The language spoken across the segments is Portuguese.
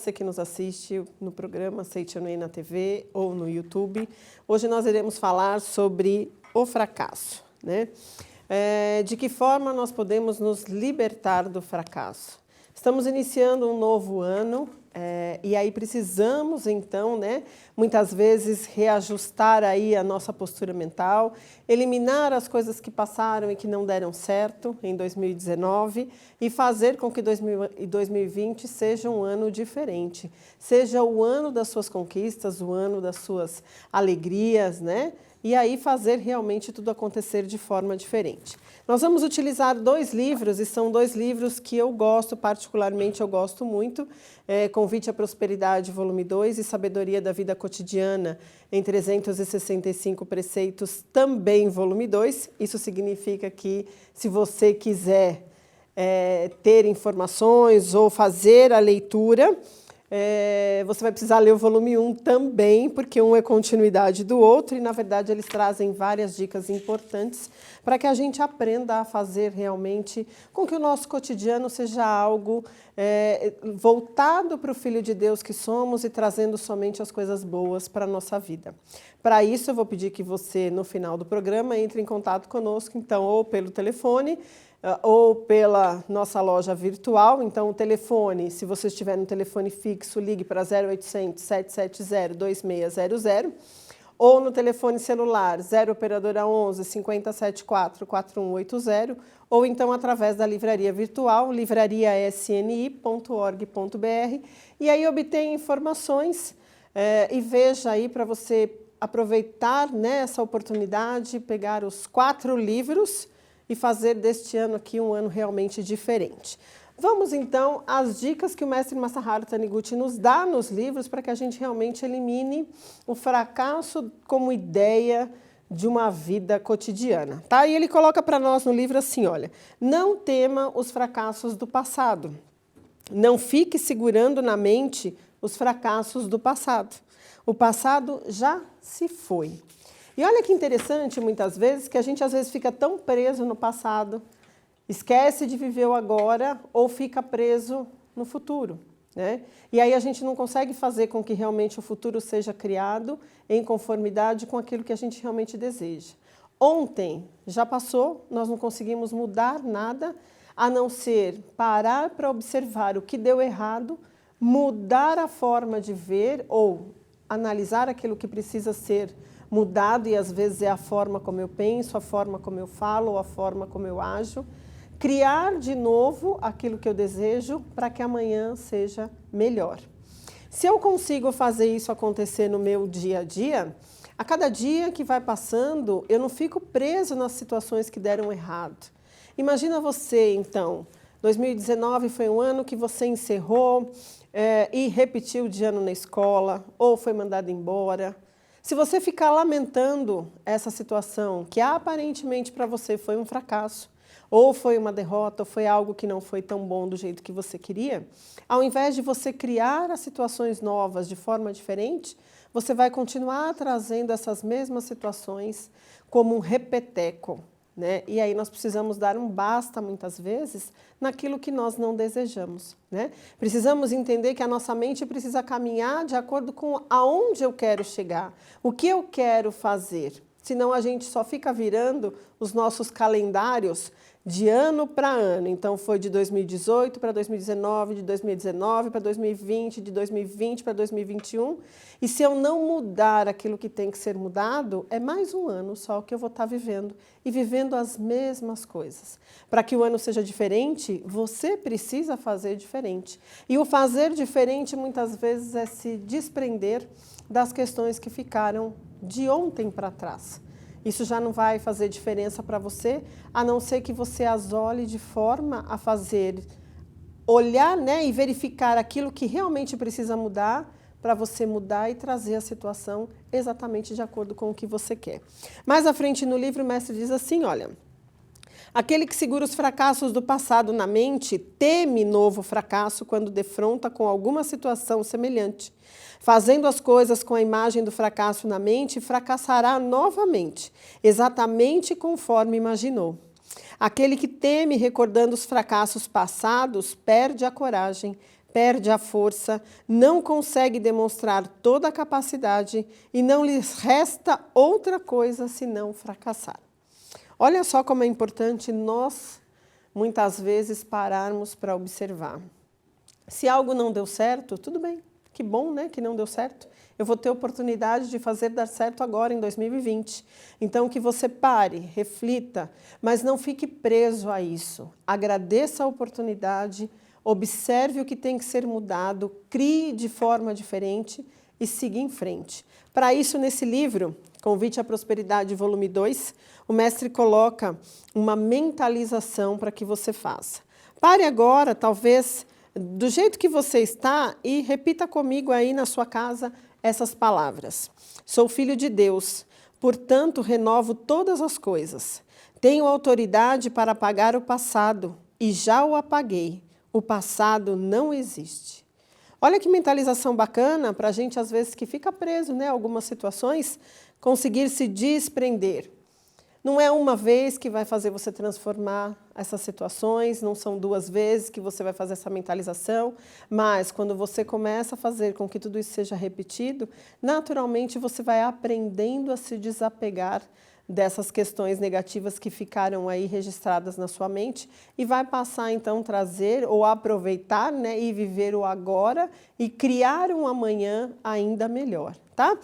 você que nos assiste no programa Sei Te Amei na TV ou no YouTube. Hoje nós iremos falar sobre o fracasso, né? De que forma nós podemos nos libertar do fracasso. Estamos iniciando um novo ano e aí precisamos, então, né, muitas vezes reajustar aí a nossa postura mental, eliminar as coisas que passaram e que não deram certo em 2019 e fazer com que 2020 seja um ano diferente, seja o ano das suas conquistas, o ano das suas alegrias, né? E aí fazer realmente tudo acontecer de forma diferente. Nós vamos utilizar 2 livros, e são 2 livros que eu gosto, particularmente eu gosto muito, Convite à Prosperidade, volume 2, e Sabedoria da Vida Cotidiana, em 365 preceitos, também volume 2. Isso significa que, se você quiser ter informações ou fazer a leitura, você vai precisar ler o volume 1 também, porque um é continuidade do outro e, na verdade, eles trazem várias dicas importantes para que a gente aprenda a fazer realmente com que o nosso cotidiano seja algo voltado para o Filho de Deus que somos e trazendo somente as coisas boas para a nossa vida. Para isso, eu vou pedir que você, no final do programa, entre em contato conosco, então, ou pelo telefone, ou pela nossa loja virtual. Então, o telefone, se você estiver no telefone fixo, ligue para 0800 770 2600, ou no telefone celular 0 operadora 11 5074 4180, ou então através da livraria virtual livrariasni.org.br, e aí obtenha informações e veja aí para você aproveitar, né, essa oportunidade, pegar os 4 livros e fazer deste ano aqui um ano realmente diferente. Vamos então às dicas que o mestre Masaharu Taniguchi nos dá nos livros para que a gente realmente elimine o fracasso como ideia de uma vida cotidiana, tá? E ele coloca para nós no livro assim, olha, não tema os fracassos do passado, não fique segurando na mente os fracassos do passado. O passado já se foi. E olha que interessante, muitas vezes, que a gente às vezes fica tão preso no passado, esquece de viver o agora ou fica preso no futuro, né? E aí a gente não consegue fazer com que realmente o futuro seja criado em conformidade com aquilo que a gente realmente deseja. Ontem já passou, nós não conseguimos mudar nada, a não ser parar para observar o que deu errado, mudar a forma de ver ou analisar aquilo que precisa ser mudado, e às vezes é a forma como eu penso, a forma como eu falo, ou a forma como eu ajo, criar de novo aquilo que eu desejo para que amanhã seja melhor. Se eu consigo fazer isso acontecer no meu dia a dia, a cada dia que vai passando, eu não fico preso nas situações que deram errado. Imagina você, então, 2019 foi um ano que você encerrou e repetiu de ano na escola, ou foi mandado embora. Se você ficar lamentando essa situação, que aparentemente para você foi um fracasso, ou foi uma derrota, ou foi algo que não foi tão bom do jeito que você queria, ao invés de você criar as situações novas de forma diferente, você vai continuar trazendo essas mesmas situações como um repeteco, né? E aí nós precisamos dar um basta, muitas vezes, naquilo que nós não desejamos, né? Precisamos entender que a nossa mente precisa caminhar de acordo com aonde eu quero chegar, o que eu quero fazer. Senão a gente só fica virando os nossos calendários de ano para ano. Então foi de 2018 para 2019, de 2019 para 2020, de 2020 para 2021. E se eu não mudar aquilo que tem que ser mudado, é mais um ano só que eu vou estar vivendo. E vivendo as mesmas coisas. Para que o ano seja diferente, você precisa fazer diferente. E o fazer diferente muitas vezes é se desprender das questões que ficaram de ontem para trás. Isso já não vai fazer diferença para você, a não ser que você as olhe de forma a fazer, olhar, né, e verificar aquilo que realmente precisa mudar, para você mudar e trazer a situação exatamente de acordo com o que você quer. Mais à frente no livro, o mestre diz assim, olha, aquele que segura os fracassos do passado na mente teme novo fracasso quando defronta com alguma situação semelhante. Fazendo as coisas com a imagem do fracasso na mente, fracassará novamente, exatamente conforme imaginou. Aquele que teme recordando os fracassos passados perde a coragem, perde a força, não consegue demonstrar toda a capacidade e não lhes resta outra coisa senão fracassar. Olha só como é importante nós, muitas vezes, pararmos para observar. Se algo não deu certo, tudo bem, que bom, né, que não deu certo. Eu vou ter oportunidade de fazer dar certo agora em 2020. Então, que você pare, reflita, mas não fique preso a isso. Agradeça a oportunidade, observe o que tem que ser mudado, crie de forma diferente e siga em frente. Para isso, nesse livro, Convite à Prosperidade, volume 2, o mestre coloca uma mentalização para que você faça. Pare agora, talvez, do jeito que você está e repita comigo aí na sua casa essas palavras. Sou filho de Deus, portanto renovo todas as coisas. Tenho autoridade para apagar o passado e já o apaguei. O passado não existe. Olha que mentalização bacana para a gente, às vezes, que fica preso, né, algumas situações, conseguir se desprender. Não é uma vez que vai fazer você transformar essas situações, não são 2 vezes que você vai fazer essa mentalização, mas quando você começa a fazer com que tudo isso seja repetido, naturalmente você vai aprendendo a se desapegar dessas questões negativas que ficaram aí registradas na sua mente e vai passar então a trazer ou aproveitar, né, e viver o agora e criar um amanhã ainda melhor, tá?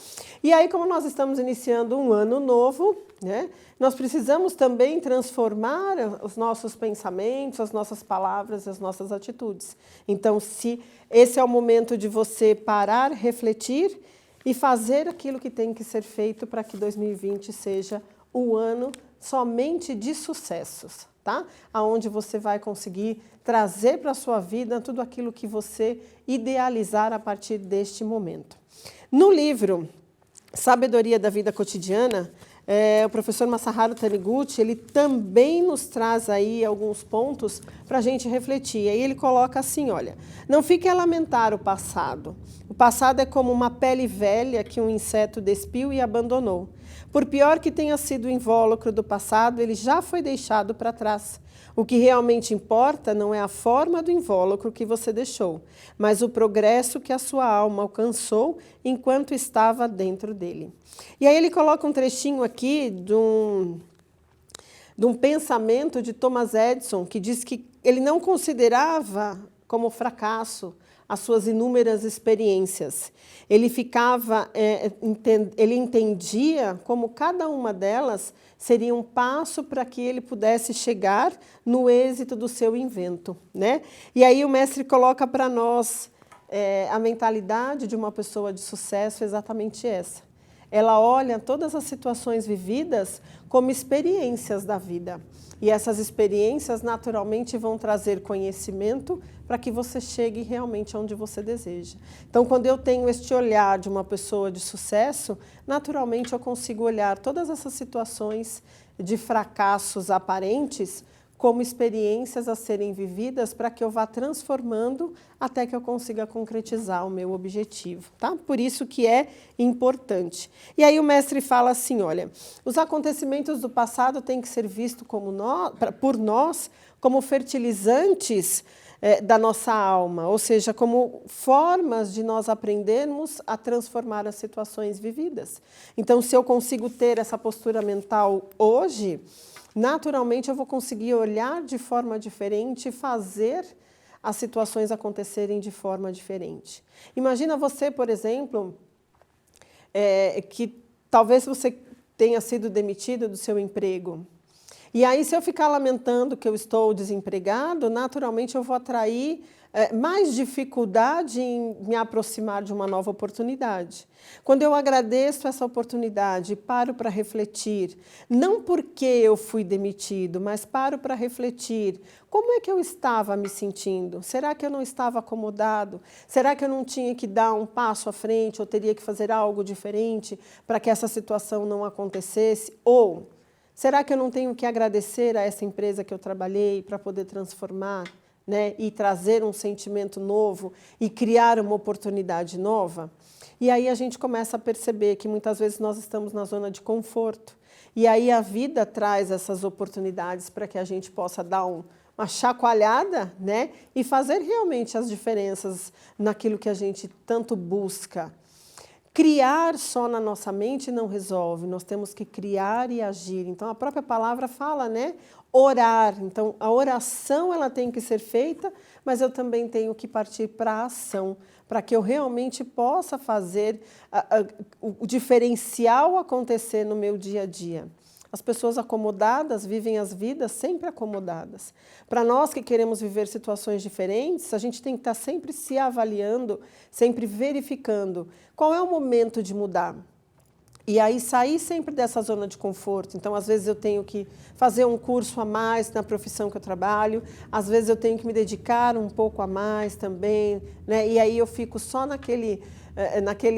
E aí, como nós estamos iniciando um ano novo, né, nós precisamos também transformar os nossos pensamentos, as nossas palavras, as nossas atitudes. Então, se esse é o momento de você parar, refletir e fazer aquilo que tem que ser feito para que 2020 seja o ano somente de sucessos, tá? Aonde você vai conseguir trazer para a sua vida tudo aquilo que você idealizar a partir deste momento. No livro Sabedoria da Vida Cotidiana, o professor Masaharu Taniguchi, ele também nos traz aí alguns pontos para a gente refletir. E aí ele coloca assim, olha, não fique a lamentar o passado. O passado é como uma pele velha que um inseto despiu e abandonou. Por pior que tenha sido o invólucro do passado, ele já foi deixado para trás. O que realmente importa não é a forma do invólucro que você deixou, mas o progresso que a sua alma alcançou enquanto estava dentro dele. E aí ele coloca um trechinho aqui de um pensamento de Thomas Edison, que diz que ele não considerava como fracasso as suas inúmeras experiências. Ele ele entendia como cada uma delas seria um passo para que ele pudesse chegar no êxito do seu invento, né? E aí o mestre coloca para nós a mentalidade de uma pessoa de sucesso exatamente essa. Ela olha todas as situações vividas como experiências da vida. E essas experiências naturalmente vão trazer conhecimento para que você chegue realmente onde você deseja. Então, quando eu tenho este olhar de uma pessoa de sucesso, naturalmente eu consigo olhar todas essas situações de fracassos aparentes como experiências a serem vividas para que eu vá transformando até que eu consiga concretizar o meu objetivo, tá? Por isso que é importante. E aí o mestre fala assim, olha, os acontecimentos do passado têm que ser vistos por nós como fertilizantes da nossa alma, ou seja, como formas de nós aprendermos a transformar as situações vividas. Então, se eu consigo ter essa postura mental hoje, naturalmente eu vou conseguir olhar de forma diferente e fazer as situações acontecerem de forma diferente. Imagina você, por exemplo, que talvez você tenha sido demitido do seu emprego. E aí, se eu ficar lamentando que eu estou desempregado, naturalmente eu vou atrair mais dificuldade em me aproximar de uma nova oportunidade. Quando eu agradeço essa oportunidade e paro para refletir, não porque eu fui demitido, mas paro para refletir, como é que eu estava me sentindo? Será que eu não estava acomodado? Será que eu não tinha que dar um passo à frente ou teria que fazer algo diferente para que essa situação não acontecesse? Ou será que eu não tenho que agradecer a essa empresa que eu trabalhei para poder transformar, né, e trazer um sentimento novo e criar uma oportunidade nova? E aí a gente começa a perceber que muitas vezes nós estamos na zona de conforto. E aí a vida traz essas oportunidades para que a gente possa dar uma chacoalhada, né? E fazer realmente as diferenças naquilo que a gente tanto busca. Criar só na nossa mente não resolve, nós temos que criar e agir. Então, a própria palavra fala, né? Orar. Então, a oração ela tem que ser feita, mas eu também tenho que partir para a ação, para que eu realmente possa fazer o diferencial acontecer no meu dia a dia. As pessoas acomodadas vivem as vidas sempre acomodadas. Para nós que queremos viver situações diferentes, a gente tem que estar sempre se avaliando, sempre verificando qual é o momento de mudar. E aí sair sempre dessa zona de conforto. Então, às vezes eu tenho que fazer um curso a mais na profissão que eu trabalho, às vezes eu tenho que me dedicar um pouco a mais também, né? E aí eu fico só naquele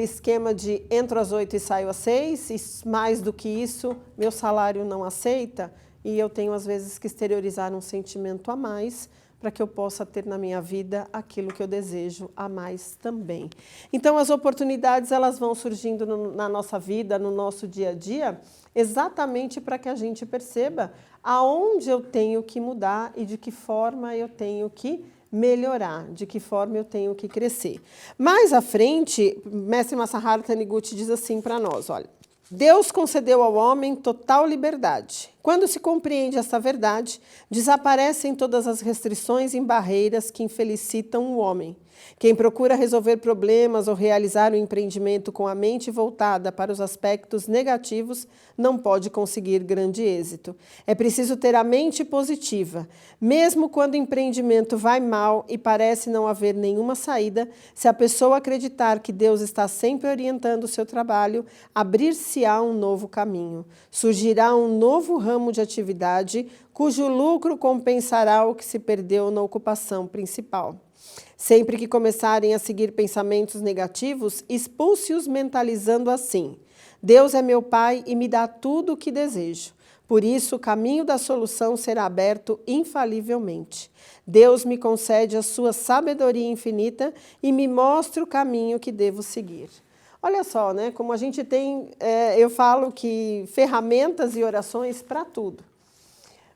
esquema de entro às 8 e saio às 6, e mais do que isso, meu salário não aceita, e eu tenho às vezes que exteriorizar um sentimento a mais, para que eu possa ter na minha vida aquilo que eu desejo a mais também. Então, as oportunidades elas vão surgindo na nossa vida, no nosso dia a dia, exatamente para que a gente perceba aonde eu tenho que mudar e de que forma eu tenho que melhorar, de que forma eu tenho que crescer. Mais à frente, Mestre Masaharu Taniguchi diz assim para nós, olha, Deus concedeu ao homem total liberdade. Quando se compreende essa verdade, desaparecem todas as restrições e barreiras que infelicitam o homem. Quem procura resolver problemas ou realizar um empreendimento com a mente voltada para os aspectos negativos não pode conseguir grande êxito. É preciso ter a mente positiva. Mesmo quando o empreendimento vai mal e parece não haver nenhuma saída, se a pessoa acreditar que Deus está sempre orientando o seu trabalho, abrir-se-á um novo caminho. Surgirá um novo ramo de atividade, cujo lucro compensará o que se perdeu na ocupação principal. Sempre que começarem a seguir pensamentos negativos, expulse-os mentalizando assim: Deus é meu Pai e me dá tudo o que desejo. Por isso, o caminho da solução será aberto infalivelmente. Deus me concede a sua sabedoria infinita e me mostra o caminho que devo seguir. Olha só, né? Como a gente tem, eu falo que ferramentas e orações para tudo.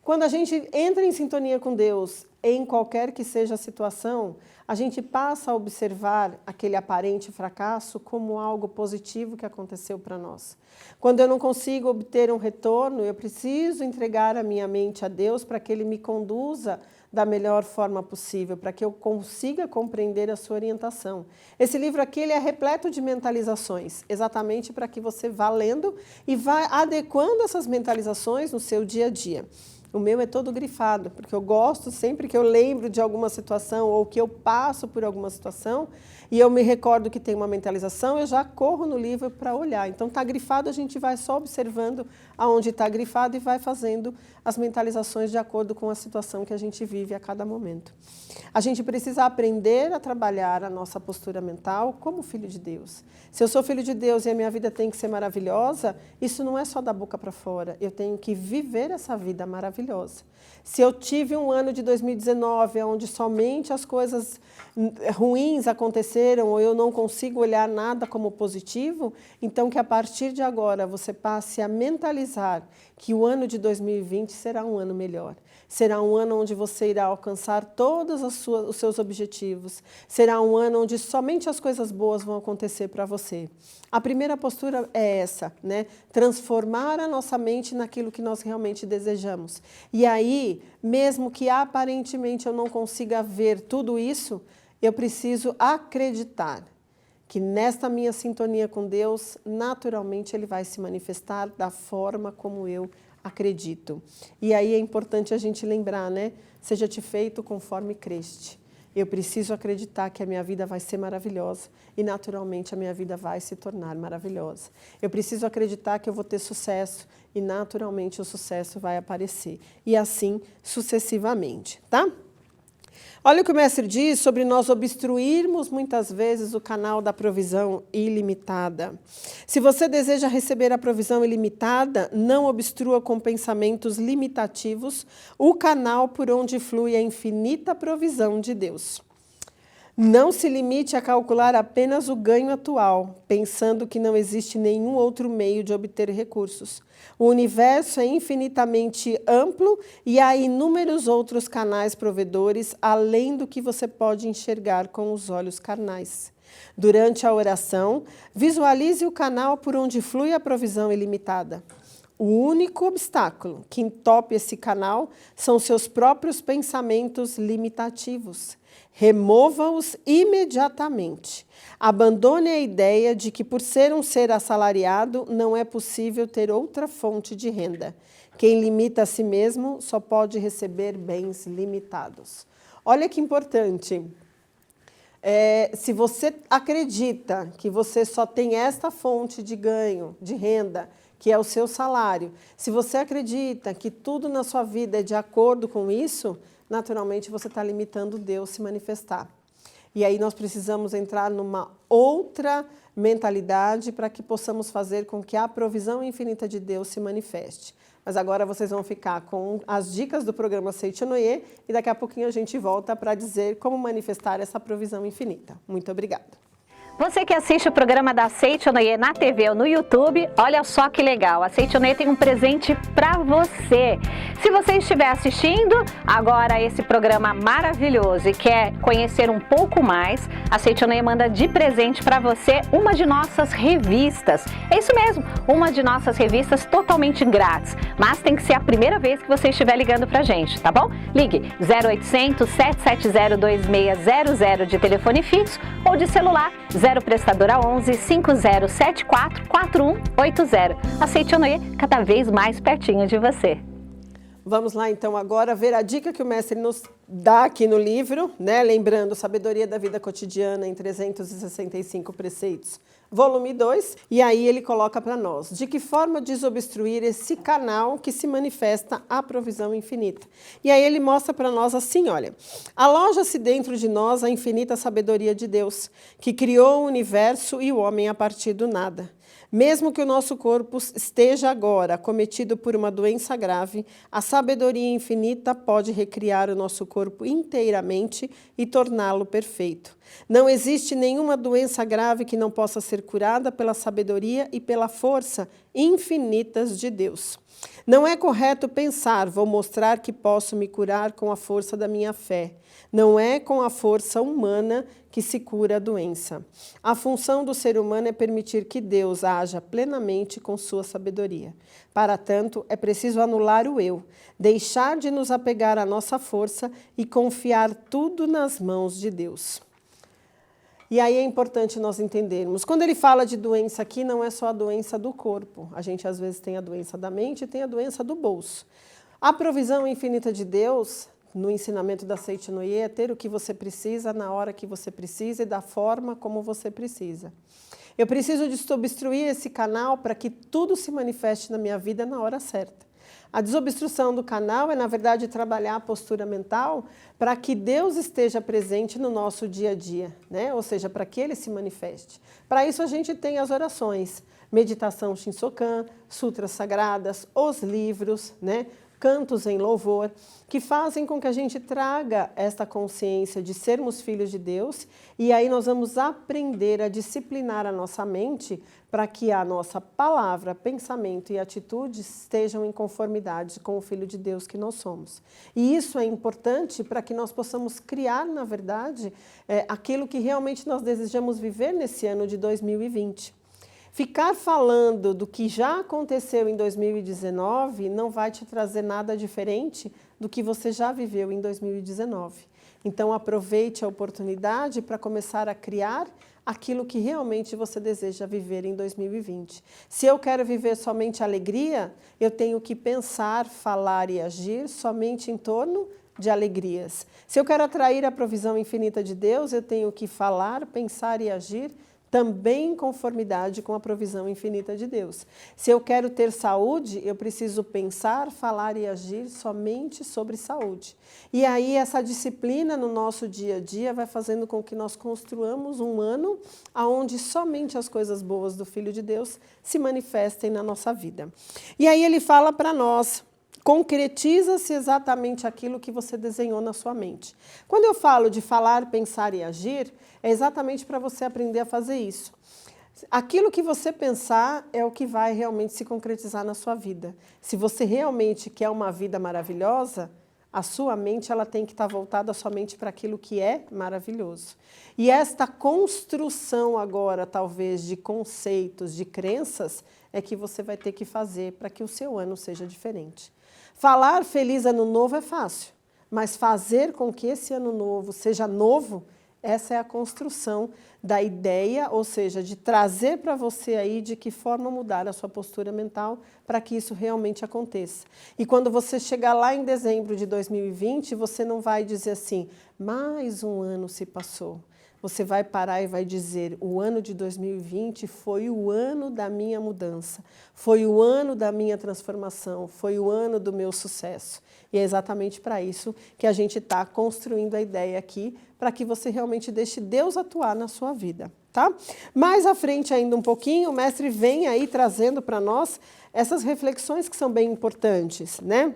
Quando a gente entra em sintonia com Deus, em qualquer que seja a situação, a gente passa a observar aquele aparente fracasso como algo positivo que aconteceu para nós. Quando eu não consigo obter um retorno, eu preciso entregar a minha mente a Deus para que Ele me conduza da melhor forma possível, para que eu consiga compreender a sua orientação. Esse livro aqui ele é repleto de mentalizações, exatamente para que você vá lendo e vá adequando essas mentalizações no seu dia a dia. O meu é todo grifado, porque eu gosto sempre que eu lembro de alguma situação ou que eu passo por alguma situação e eu me recordo que tem uma mentalização, eu já corro no livro para olhar. Então, está grifado, a gente vai só observando aonde está grifado e vai fazendo as mentalizações de acordo com a situação que a gente vive a cada momento. A gente precisa aprender a trabalhar a nossa postura mental como filho de Deus. Se eu sou filho de Deus e a minha vida tem que ser maravilhosa, isso não é só da boca para fora, eu tenho que viver essa vida maravilhosa. Se eu tive um ano de 2019 onde somente as coisas ruins aconteceram ou eu não consigo olhar nada como positivo, então que a partir de agora você passe a mentalizar que o ano de 2020 será um ano melhor. Será um ano onde você irá alcançar todos os seus objetivos. Será um ano onde somente as coisas boas vão acontecer para você. A primeira postura é essa, né? Transformar a nossa mente naquilo que nós realmente desejamos. E aí, mesmo que aparentemente eu não consiga ver tudo isso, eu preciso acreditar que nesta minha sintonia com Deus, naturalmente Ele vai se manifestar da forma como eu acredito. E aí é importante a gente lembrar, né? Seja-te feito conforme creste. Eu preciso acreditar que a minha vida vai ser maravilhosa e naturalmente a minha vida vai se tornar maravilhosa. Eu preciso acreditar que eu vou ter sucesso e naturalmente o sucesso vai aparecer. E assim sucessivamente, tá? Olha o que o mestre diz sobre nós obstruirmos muitas vezes o canal da provisão ilimitada. Se você deseja receber a provisão ilimitada, não obstrua com pensamentos limitativos o canal por onde flui a infinita provisão de Deus. Não se limite a calcular apenas o ganho atual, pensando que não existe nenhum outro meio de obter recursos. O universo é infinitamente amplo e há inúmeros outros canais provedores, além do que você pode enxergar com os olhos carnais. Durante a oração, visualize o canal por onde flui a provisão ilimitada. O único obstáculo que entope esse canal são seus próprios pensamentos limitativos. Remova-os imediatamente. Abandone a ideia de que, por ser um ser assalariado, não é possível ter outra fonte de renda. Quem limita a si mesmo só pode receber bens limitados. Olha que importante. Se você acredita que você só tem esta fonte de ganho, de renda, que é o seu salário, se você acredita que tudo na sua vida é de acordo com isso, naturalmente você está limitando Deus se manifestar. E aí nós precisamos entrar numa outra mentalidade para que possamos fazer com que a provisão infinita de Deus se manifeste. Mas agora vocês vão ficar com as dicas do programa Seitonoye e daqui a pouquinho a gente volta para dizer como manifestar essa provisão infinita. Muito obrigada. Você que assiste o programa da Seitonoye na TV ou no YouTube, olha só que legal, a Seitonoye tem um presente para você. Se você estiver assistindo agora esse programa maravilhoso e quer conhecer um pouco mais, a Seitonoye manda de presente para você uma de nossas revistas. É isso mesmo, uma de nossas revistas totalmente grátis, mas tem que ser a primeira vez que você estiver ligando para a gente, tá bom? Ligue 0800 770 2600 de telefone fixo ou de celular 0 prestadora 11 5074 4180. A Seitonoye cada vez mais pertinho de você. Vamos lá então agora ver a dica que o mestre nos dá aqui no livro, né? Lembrando, Sabedoria da Vida Cotidiana em 365 Preceitos, volume 2, e aí ele coloca para nós, de que forma desobstruir esse canal que se manifesta a provisão infinita. E aí ele mostra para nós assim, olha, aloja-se dentro de nós a infinita sabedoria de Deus, que criou o universo e o homem a partir do nada. Mesmo que o nosso corpo esteja agora acometido por uma doença grave, a sabedoria infinita pode recriar o nosso corpo inteiramente e torná-lo perfeito. Não existe nenhuma doença grave que não possa ser curada pela sabedoria e pela força infinitas de Deus. Não é correto pensar, vou mostrar que posso me curar com a força da minha fé. Não é com a força humana que se cura a doença. A função do ser humano é permitir que Deus haja plenamente com sua sabedoria. Para tanto, é preciso anular o eu, deixar de nos apegar à nossa força e confiar tudo nas mãos de Deus. E aí é importante nós entendermos. Quando ele fala de doença aqui, não é só a doença do corpo. A gente às vezes tem a doença da mente e tem a doença do bolso. A provisão infinita de Deus, no ensinamento da Seitonoye, é ter o que você precisa na hora que você precisa e da forma como você precisa. Eu preciso desobstruir esse canal para que tudo se manifeste na minha vida na hora certa. A desobstrução do canal é, na verdade, trabalhar a postura mental para que Deus esteja presente no nosso dia a dia, né? Ou seja, para que Ele se manifeste. Para isso a gente tem as orações, meditação Shinsokan, sutras sagradas, os livros, né? Cantos em louvor, que fazem com que a gente traga esta consciência de sermos filhos de Deus, e aí nós vamos aprender a disciplinar a nossa mente para que a nossa palavra, pensamento e atitude estejam em conformidade com o Filho de Deus que nós somos. E isso é importante para que nós possamos criar, na verdade, aquilo que realmente nós desejamos viver nesse ano de 2020. Ficar falando do que já aconteceu em 2019 não vai te trazer nada diferente do que você já viveu em 2019. Então, aproveite a oportunidade para começar a criar aquilo que realmente você deseja viver em 2020. Se eu quero viver somente alegria, eu tenho que pensar, falar e agir somente em torno de alegrias. Se eu quero atrair a provisão infinita de Deus, eu tenho que falar, pensar e agir também em conformidade com a provisão infinita de Deus. Se eu quero ter saúde, eu preciso pensar, falar e agir somente sobre saúde. E aí essa disciplina no nosso dia a dia vai fazendo com que nós construamos um ano onde somente as coisas boas do Filho de Deus se manifestem na nossa vida. E aí ele fala para nós concretiza-se exatamente aquilo que você desenhou na sua mente. Quando eu falo de falar, pensar e agir, é exatamente para você aprender a fazer isso. Aquilo que você pensar é o que vai realmente se concretizar na sua vida. Se você realmente quer uma vida maravilhosa, a sua mente ela tem que estar voltada somente para aquilo que é maravilhoso. E esta construção agora, talvez, de conceitos, de crenças, é que você vai ter que fazer para que o seu ano seja diferente. Falar feliz ano novo é fácil, mas fazer com que esse ano novo seja novo, essa é a construção da ideia, ou seja, de trazer para você aí de que forma mudar a sua postura mental para que isso realmente aconteça. E quando você chegar lá em dezembro de 2020, você não vai dizer assim, mais um ano se passou. Você vai parar e vai dizer, o ano de 2020 foi o ano da minha mudança, foi o ano da minha transformação, foi o ano do meu sucesso. E é exatamente para isso que a gente está construindo a ideia aqui, para que você realmente deixe Deus atuar na sua vida, tá? Mais à frente ainda um pouquinho, o mestre vem aí trazendo para nós essas reflexões que são bem importantes, né?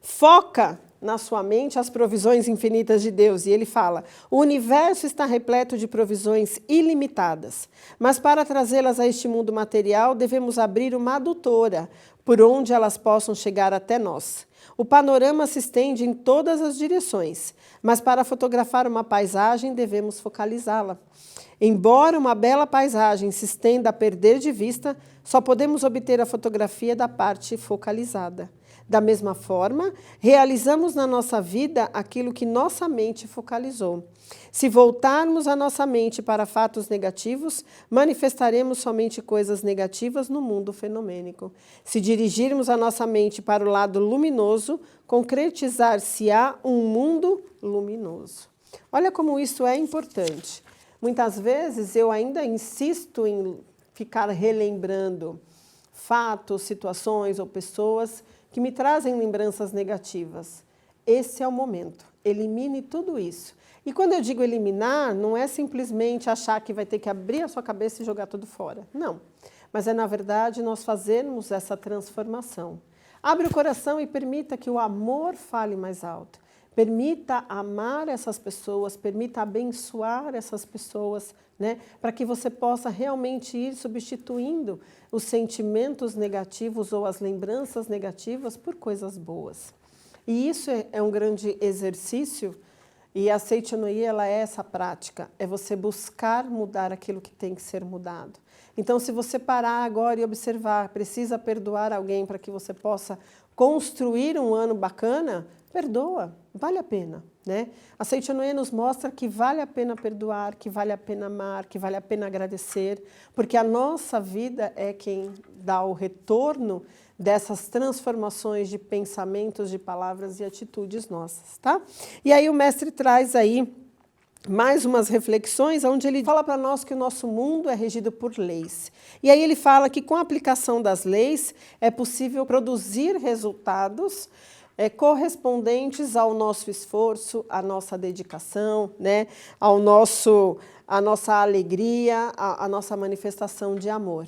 Foca na sua mente as provisões infinitas de Deus. E ele fala, o universo está repleto de provisões ilimitadas, mas para trazê-las a este mundo material, devemos abrir uma adutora, por onde elas possam chegar até nós. O panorama se estende em todas as direções, mas para fotografar uma paisagem, devemos focalizá-la. Embora uma bela paisagem se estenda a perder de vista, só podemos obter a fotografia da parte focalizada. Da mesma forma, realizamos na nossa vida aquilo que nossa mente focalizou. Se voltarmos a nossa mente para fatos negativos, manifestaremos somente coisas negativas no mundo fenomênico. Se dirigirmos a nossa mente para o lado luminoso, concretizar-se-á um mundo luminoso. Olha como isso é importante. Muitas vezes eu ainda insisto em ficar relembrando fatos, situações ou pessoas que me trazem lembranças negativas. Esse é o momento. Elimine tudo isso. E quando eu digo eliminar, não é simplesmente achar que vai ter que abrir a sua cabeça e jogar tudo fora. Não. Mas é, na verdade, nós fazermos essa transformação. Abre o coração e permita que o amor fale mais alto. Permita amar essas pessoas, permita abençoar essas pessoas, né? Para que você possa realmente ir substituindo os sentimentos negativos ou as lembranças negativas por coisas boas. E isso é um grande exercício, e a Seichonoye, ela é essa prática, é você buscar mudar aquilo que tem que ser mudado. Então, se você parar agora e observar, precisa perdoar alguém para que você possa construir um ano bacana, perdoa, vale a pena, né? A Seichonoye nos mostra que vale a pena perdoar, que vale a pena amar, que vale a pena agradecer, porque a nossa vida é quem dá o retorno dessas transformações de pensamentos, de palavras e atitudes nossas, tá? E aí o mestre traz aí mais umas reflexões, onde ele fala para nós que o nosso mundo é regido por leis. E aí ele fala que com a aplicação das leis é possível produzir resultados correspondentes ao nosso esforço, à nossa dedicação, né? À nossa alegria, à nossa manifestação de amor.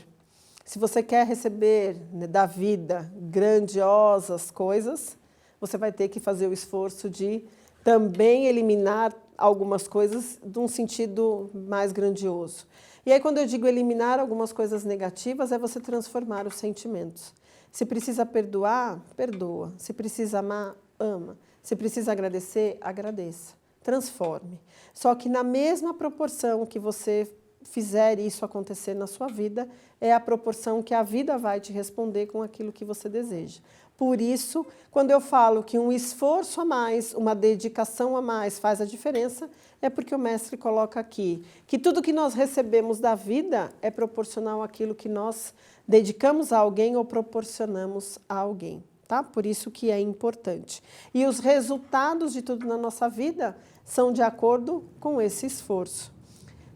Se você quer receber, né, da vida grandiosas coisas, você vai ter que fazer o esforço de também eliminar algumas coisas de um sentido mais grandioso. E aí, quando eu digo eliminar algumas coisas negativas, é você transformar os sentimentos. Se precisa perdoar, perdoa. Se precisa amar, ama. Se precisa agradecer, agradeça. Transforme. Só que na mesma proporção que você fizer isso acontecer na sua vida, é a proporção que a vida vai te responder com aquilo que você deseja. Por isso, quando eu falo que um esforço a mais, uma dedicação a mais faz a diferença, é porque o mestre coloca aqui que tudo que nós recebemos da vida é proporcional àquilo que nós dedicamos a alguém ou proporcionamos a alguém, tá? Por isso que é importante. E os resultados de tudo na nossa vida são de acordo com esse esforço.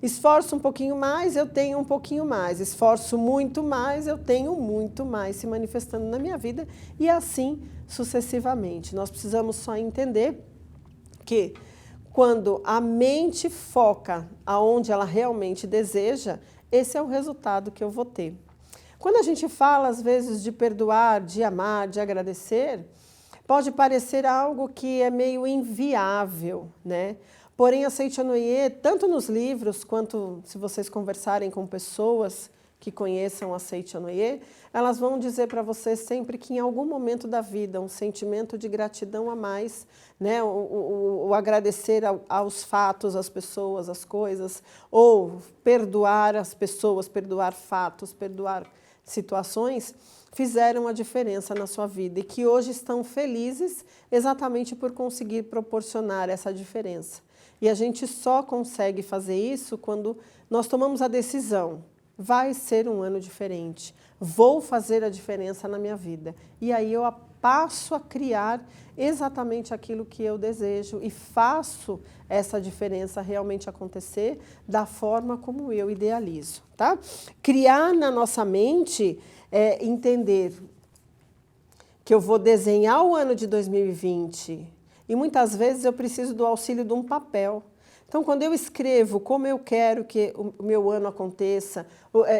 Esforço um pouquinho mais, eu tenho um pouquinho mais. Esforço muito mais, eu tenho muito mais se manifestando na minha vida e assim sucessivamente. Nós precisamos só entender que quando a mente foca aonde ela realmente deseja, esse é o resultado que eu vou ter. Quando a gente fala, às vezes, de perdoar, de amar, de agradecer, pode parecer algo que é meio inviável, né? Porém, a Seichonoye, tanto nos livros, quanto se vocês conversarem com pessoas que conheçam a Seichonoye, elas vão dizer para você sempre que em algum momento da vida, um sentimento de gratidão a mais, né? o agradecer aos fatos, às pessoas, às coisas, ou perdoar as pessoas, perdoar fatos, perdoar situações, fizeram a diferença na sua vida e que hoje estão felizes exatamente por conseguir proporcionar essa diferença. E a gente só consegue fazer isso quando nós tomamos a decisão. Vai ser um ano diferente, vou fazer a diferença na minha vida. E aí eu passo a criar exatamente aquilo que eu desejo e faço essa diferença realmente acontecer da forma como eu idealizo, tá? Criar na nossa mente é entender que eu vou desenhar o ano de 2020 e muitas vezes eu preciso do auxílio de um papel. Então, quando eu escrevo como eu quero que o meu ano aconteça,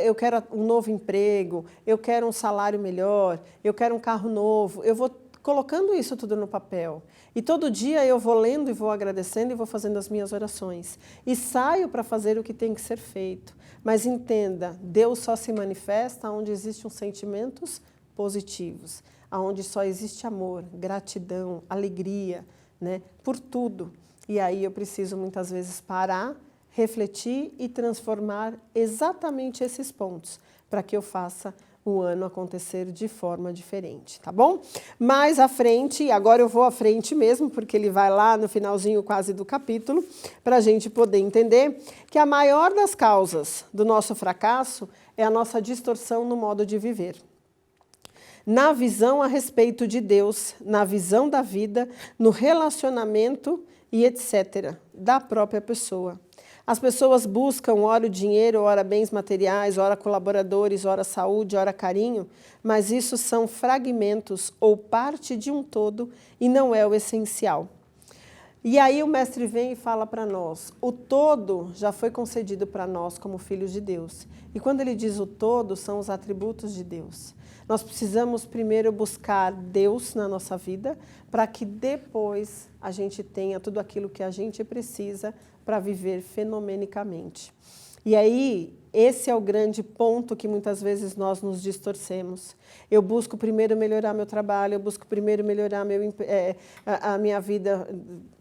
eu quero um novo emprego, eu quero um salário melhor, eu quero um carro novo, eu vou colocando isso tudo no papel. E todo dia eu vou lendo e vou agradecendo e vou fazendo as minhas orações. E saio para fazer o que tem que ser feito. Mas entenda, Deus só se manifesta onde existem sentimentos positivos, onde só existe amor, gratidão, alegria, né, por tudo. E aí eu preciso muitas vezes parar, refletir e transformar exatamente esses pontos para que eu faça o ano acontecer de forma diferente, tá bom? Mais à frente, e agora eu vou à frente mesmo, porque ele vai lá no finalzinho quase do capítulo, para a gente poder entender que a maior das causas do nosso fracasso é a nossa distorção no modo de viver. Na visão a respeito de Deus, na visão da vida, no relacionamento e etc., da própria pessoa. As pessoas buscam ora o dinheiro, ora bens materiais, ora colaboradores, ora saúde, ora carinho, mas isso são fragmentos ou parte de um todo e não é o essencial. E aí o mestre vem e fala para nós, o todo já foi concedido para nós como filhos de Deus. E quando ele diz o todo, são os atributos de Deus. Nós precisamos primeiro buscar Deus na nossa vida, para que depois a gente tenha tudo aquilo que a gente precisa para viver fenomenicamente. E aí, esse é o grande ponto que muitas vezes nós nos distorcemos. Eu busco primeiro melhorar meu trabalho, eu busco primeiro melhorar a minha vida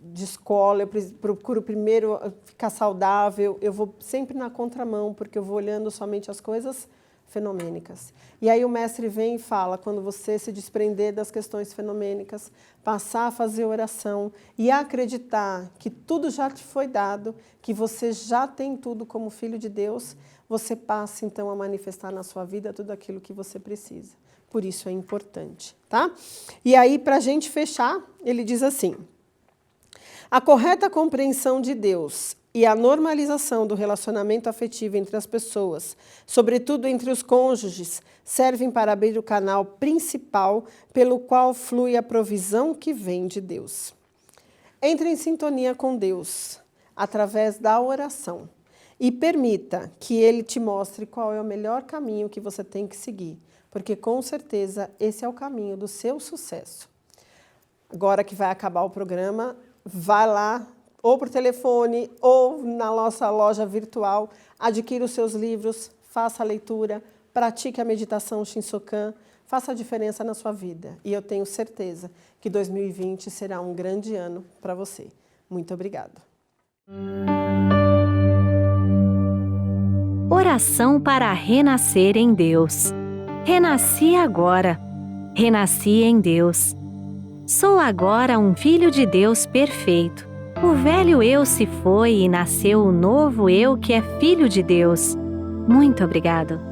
de escola, eu procuro primeiro ficar saudável, eu vou sempre na contramão, porque eu vou olhando somente as coisas fenomênicas. E aí o mestre vem e fala, quando você se desprender das questões fenomênicas, passar a fazer oração e acreditar que tudo já te foi dado, que você já tem tudo como filho de Deus, você passa então a manifestar na sua vida tudo aquilo que você precisa. Por isso é importante, tá? E aí, para a gente fechar, ele diz assim, a correta compreensão de Deus e a normalização do relacionamento afetivo entre as pessoas, sobretudo entre os cônjuges, servem para abrir o canal principal pelo qual flui a provisão que vem de Deus. Entre em sintonia com Deus, através da oração, e permita que Ele te mostre qual é o melhor caminho que você tem que seguir, porque com certeza esse é o caminho do seu sucesso. Agora que vai acabar o programa, vai lá, ou por telefone, ou na nossa loja virtual, adquira os seus livros, faça a leitura, pratique a meditação Shinsokan, faça a diferença na sua vida. E eu tenho certeza que 2020 será um grande ano para você. Muito obrigada. Oração para renascer em Deus. Renasci agora. Renasci em Deus. Sou agora um filho de Deus perfeito. O velho eu se foi e nasceu o novo eu que é filho de Deus. Muito obrigado.